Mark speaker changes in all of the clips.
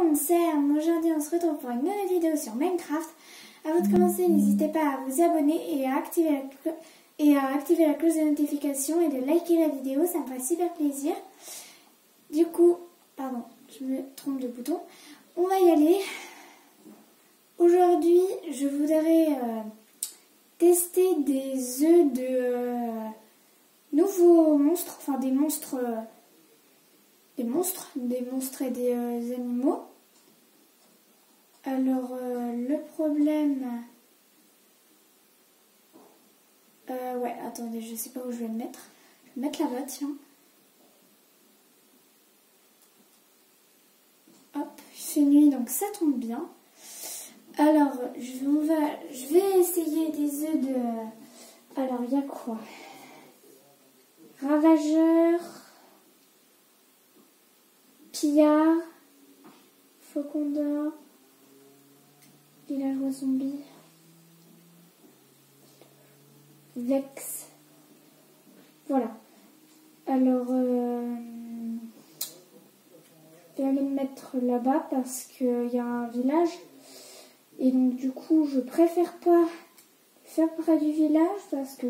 Speaker 1: monde, c'est Anne. Aujourd'hui on se retrouve pour une nouvelle vidéo sur Minecraft. Avant de commencer, n'hésitez pas à vous abonner et à activer la cloche de notification et de liker la vidéo, ça me ferait super plaisir. Du coup, pardon, je me trompe de bouton. On va y aller. Aujourd'hui, je voudrais tester des œufs de nouveaux monstres, enfin des monstres et des animaux. Alors le problème, ouais, attendez, je sais pas où je vais le mettre. Je vais le mettre là-bas, tiens. Hop, il fait nuit, donc ça tombe bien. Alors, je vais essayer des œufs de... Alors, il y a quoi? Ravageur, pillard, faucon d'or, villageois zombie, vex. Voilà. Alors, je vais aller me mettre là-bas parce qu'il y a un village. Et donc, du coup, je préfère pas faire près du village parce que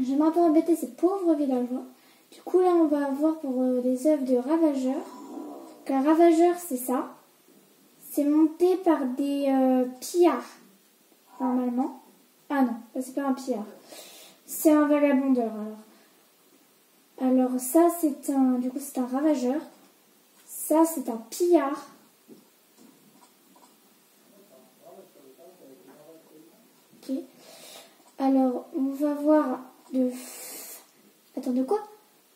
Speaker 1: j'aime un peu embêter ces pauvres villageois. Du coup, là, on va avoir pour des œufs de ravageur. Donc, un ravageur, c'est ça. C'est monté par des pillards, normalement. Ah non, c'est pas un pillard. C'est un vagabondeur, alors. Alors, ça, c'est un... Du coup, c'est un ravageur. Ça, c'est un pillard. Ok. Alors, on va voir de... Attends, de quoi?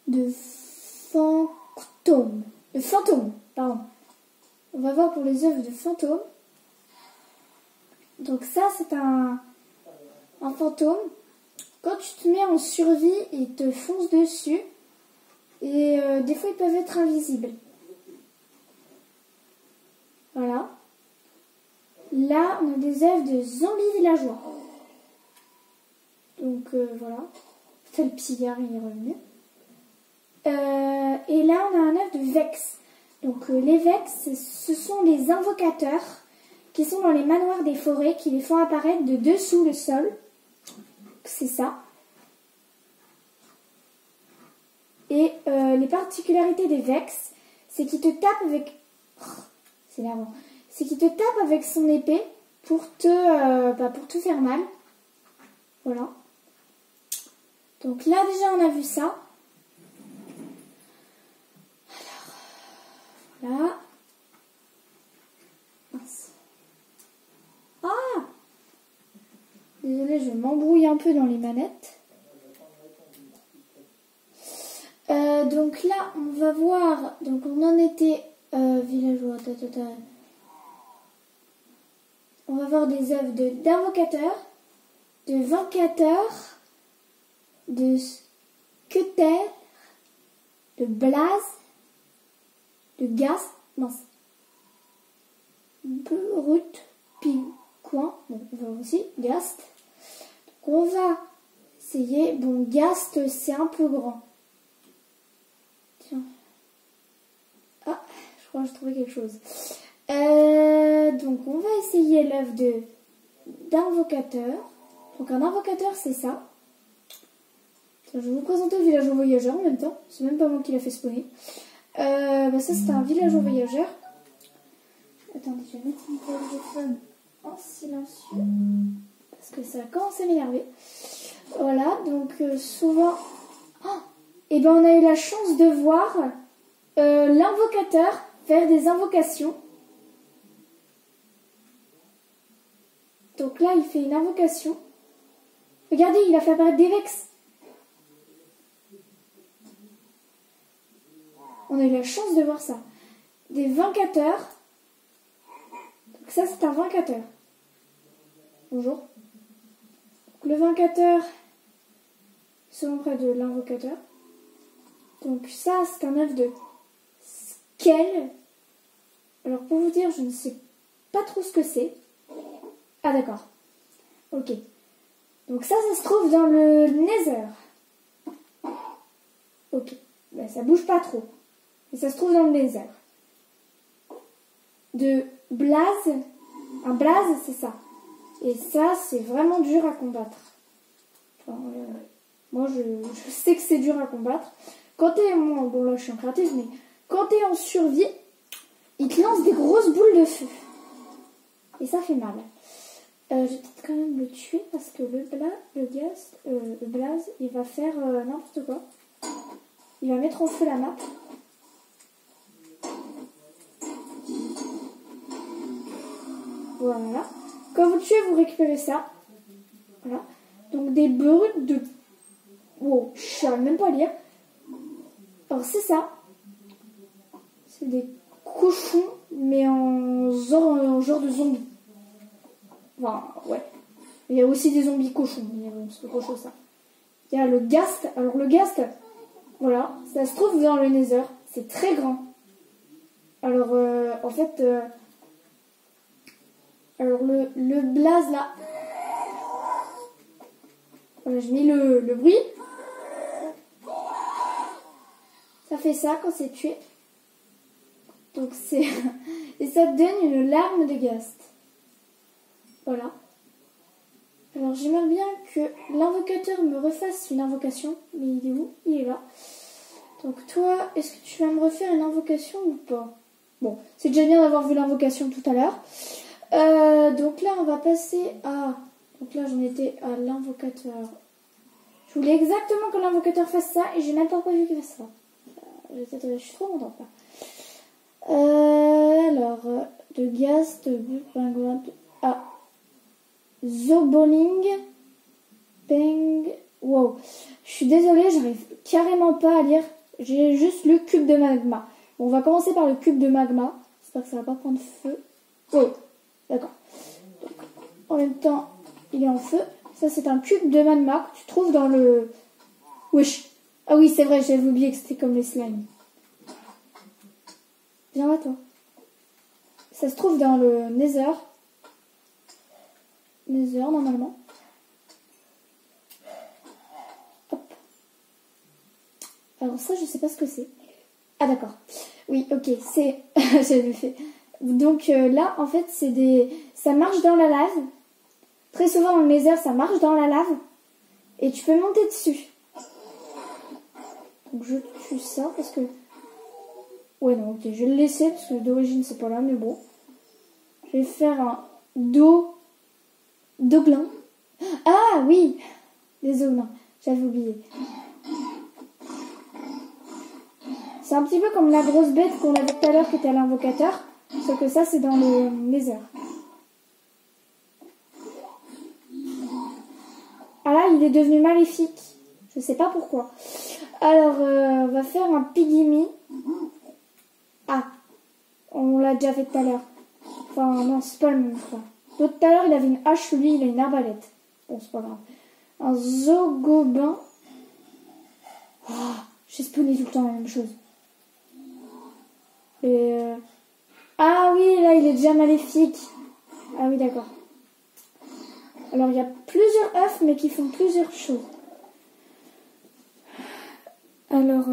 Speaker 1: De fantôme. De fantôme, pardon. On va voir pour les œufs de fantôme. Donc ça, c'est un fantôme. Quand tu te mets en survie, il te fonce dessus. Et des fois, ils peuvent être invisibles. Voilà. Là, on a des œufs de zombies villageois. Donc voilà. C'est le pillard, il est revenu. Et là, on a un œuf de vex. Donc les vex, ce sont les invocateurs qui sont dans les manoirs des forêts, qui les font apparaître de dessous le sol. C'est ça. Et les particularités des vex, c'est qu'il te tape avec... c'est énervant. C'est qu'il te tape avec son épée pour te faire mal. Voilà. Donc là déjà on a vu ça. Alors, voilà. Mince. Ah! Désolée, je m'embrouille un peu dans les manettes. Donc là, on va voir. Donc on en était villageois. On va voir des œuvres d'invocateurs, de vaincateurs, de scutter, de blaze, de gaz, mince, brut, coin, bon, on va aussi, gast. Donc on va essayer, bon, gast, c'est un peu grand. Tiens. Ah, je crois que j'ai trouvé quelque chose. Donc on va essayer l'œuvre d'invocateur. Donc un invocateur, c'est ça. Tiens, je vais vous présenter le villageois voyageur en même temps. C'est même pas moi qui l'a fait spawner. Ça c'est un villageois voyageur. Attendez, je vais mettre mon téléphone en silencieux parce que ça commence à m'énerver. Voilà, donc souvent... Oh, et ben on a eu la chance de voir l'invocateur faire des invocations. Donc là, il fait une invocation. Regardez, il a fait apparaître des vex. On a eu la chance de voir ça. Des vaincateurs. Donc ça, c'est un vaincateurs. Bonjour. Donc, le vaincateurs, selon près de l'invocateur. Donc ça, c'est un œuf de Skell. Alors pour vous dire, je ne sais pas trop ce que c'est. Ah d'accord. Ok. Donc ça se trouve dans le Nether. Ok. Ben, ça bouge pas trop. Et ça se trouve dans le Nether. de blaze. Un blaze, c'est ça. Et ça, c'est vraiment dur à combattre. Enfin, moi, je sais que c'est dur à combattre. Quand t'es... Bon, là, je suis en créative, mais quand t'es en survie, il te lance des grosses boules de feu. Et ça fait mal. Je vais peut-être quand même le tuer parce que le blaze, il va faire n'importe quoi. Il va mettre en feu la map. Voilà. Quand vous le tuez, vous récupérez ça. Voilà. Donc des brutes de... Wow, je ne saurais même pas lire. Alors c'est ça. C'est des cochons, mais en genre de zombies. Enfin, ouais. Il y a aussi des zombies cochons. Mais bon, c'est autre chose ça. Il y a le ghast. Alors le ghast, voilà, ça se trouve dans le Nether. C'est très grand. Alors, en fait... alors le blaze là... Voilà, je mets le bruit. Ça fait ça quand c'est tué. Donc c'est... Et ça te donne une larme de ghast. Voilà. Alors j'aimerais bien que l'invocateur me refasse une invocation. Mais il est où? Il est là. Donc toi, est-ce que tu vas me refaire une invocation ou pas? Bon, c'est déjà bien d'avoir vu l'invocation tout à l'heure. Donc là, on va passer à... Donc là, j'en étais à l'invocateur. Je voulais exactement que l'invocateur fasse ça et j'ai même pas prévu qu'il fasse ça. Je suis trop contente là. Alors, de ghast, de pingouin... Ah, Zoboling, Peng... Wow, je suis désolée, j'arrive carrément pas à lire. J'ai juste le cube de magma. Bon, on va commencer par le cube de magma. J'espère que ça va pas prendre feu. Oui, d'accord. En même temps, il est en feu. Ça, c'est un cube de magma que tu trouves dans le... Wesh. Ah oui, c'est vrai, j'avais oublié que c'était comme les slimes. Viens là, toi. Ça se trouve dans le Nether. Nether, normalement. Hop. Alors ça, je sais pas ce que c'est. Ah d'accord. Oui, ok, c'est... J'avais fait. Donc là, en fait, c'est des... Ça marche dans la lave. Très souvent dans le Nether, ça marche dans la lave. Et tu peux monter dessus. Donc je tue ça parce que... Ouais, non, ok, je vais le laisser parce que d'origine, c'est pas là, mais bon. Je vais faire un Doglin. Ah oui, les oglins, j'avais oublié. C'est un petit peu comme la grosse bête qu'on avait tout à l'heure qui était à l'invocateur, sauf que ça c'est dans le Nether. Ah là, il est devenu maléfique. Je sais pas pourquoi. Alors, on va faire un pygmy. Ah, on l'a déjà fait tout à l'heure. Enfin, non, c'est pas le même, quoi. L'autre tout à l'heure, il avait une hache, lui, il a une arbalète. Bon, c'est pas grave. Un zogobin. Oh, j'ai spawné tout le temps la même chose. Et ah oui, là, il est déjà maléfique. Ah oui, d'accord. Alors, il y a plusieurs œufs, mais qui font plusieurs choses. Alors,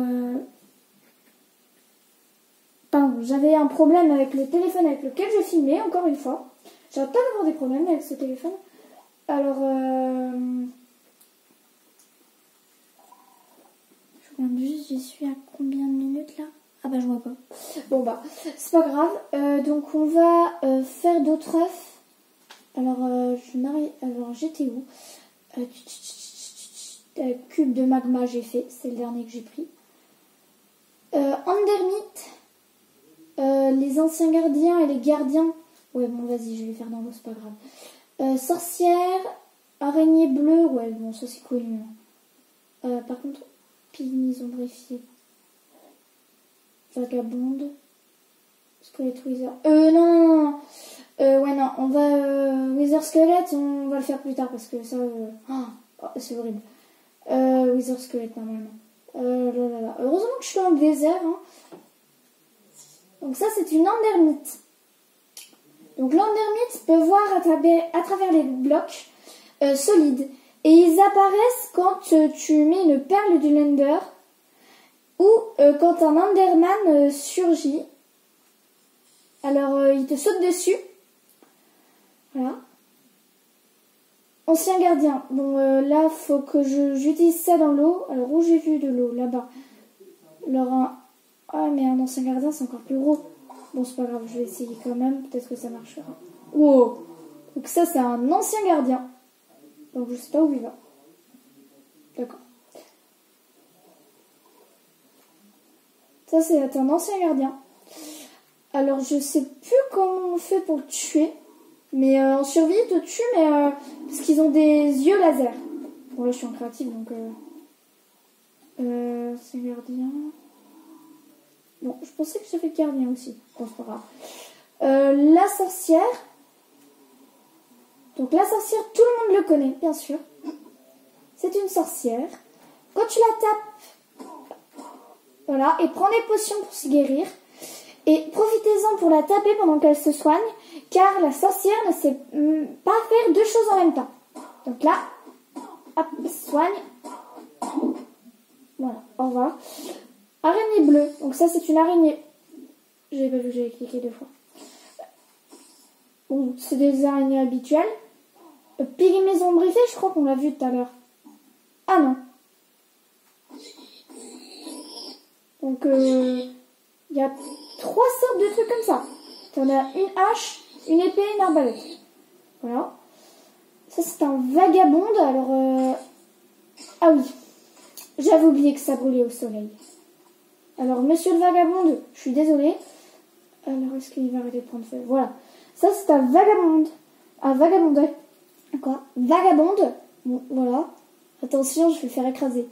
Speaker 1: pardon, j'avais un problème avec le téléphone avec lequel je filmais, encore une fois. J'arrête pas d'avoir des problèmes avec ce téléphone. Alors, je regarde juste, j'y suis à combien de minutes là? Ah bah je vois pas. Bon bah, c'est pas grave. Donc on va faire d'autres œufs. Alors, alors j'étais où? Cube de magma j'ai fait, c'est le dernier que j'ai pris. Endermite, les anciens gardiens et les gardiens. Ouais bon vas-y, je vais faire dans l'eau, c'est pas grave. Sorcière, araignée bleue, ouais bon ça c'est connu. Par contre, pygmy zombrifié, vagabonde, squelette wither. Non. Ouais non, on va wither squelette, on va le faire plus tard parce que ça, oh, c'est horrible. Wither squelette normalement. Là. Heureusement que je suis dans le désert. Hein. Donc ça c'est une endermite. Donc l'endermite peut voir à travers les blocs solides. Et ils apparaissent quand tu mets une perle du Nether ou quand un enderman surgit. Alors, il te saute dessus. Voilà. Ancien gardien. Bon, là, faut que j'utilise ça dans l'eau. Alors, où j'ai vu de l'eau? Là-bas. Alors, ah, mais un ancien gardien, c'est encore plus gros. Bon, c'est pas grave, je vais essayer quand même. Peut-être que ça marchera. Wow. Donc ça, c'est un ancien gardien. Donc, je sais pas où il va. D'accord. Ça, c'est un ancien gardien. Alors, je sais plus comment on fait pour le tuer. Mais en survie, ils te tuent, mais parce qu'ils ont des yeux laser. Bon, là, je suis en créative, donc... c'est gardien... Bon, je pensais que j'avais gardien aussi. Bon, c'est pas grave. La sorcière. Donc, la sorcière, tout le monde le connaît, bien sûr. C'est une sorcière. Quand tu la tapes... Voilà, et prends des potions pour se guérir. Et profitez-en pour la taper pendant qu'elle se soigne, car la sorcière ne sait pas faire deux choses en même temps. Donc là, hop, soigne. Voilà, au revoir. Araignée bleue, donc ça c'est une araignée. J'avais pas vu que j'avais cliqué 2 fois. Bon, c'est des araignées habituelles. Pygmée ombrifiée, je crois qu'on l'a vu tout à l'heure. Ah non. Donc, il y a 3 sortes de trucs comme ça. T'en as une hache, une épée et une arbalète. Voilà. Ça, c'est un vagabonde. Alors, ah oui. J'avais oublié que ça brûlait au soleil. Alors, monsieur le vagabonde, je suis désolée. Alors, est-ce qu'il va arrêter de prendre feu? Voilà. Ça, c'est un vagabonde. Un vagabonde. Quoi? Vagabonde. Bon, voilà. Attention, je vais le faire écraser.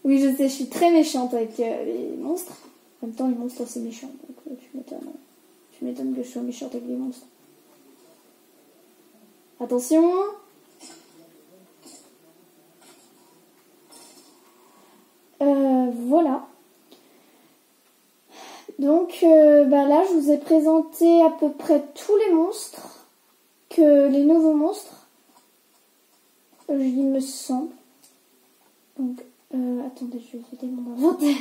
Speaker 1: Oui, je sais, je suis très méchante avec les monstres. En même temps, les monstres, c'est méchant. Donc, tu m'étonnes que je sois méchante avec les monstres. Attention. Voilà. Donc, là, je vous ai présenté à peu près tous les monstres. Les nouveaux monstres. Il me semble. Donc, attendez, je vais vider mon inventaire.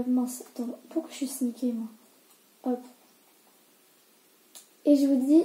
Speaker 1: Mince, attends, pourquoi je suis sneakée, moi? Hop. Et je vous dis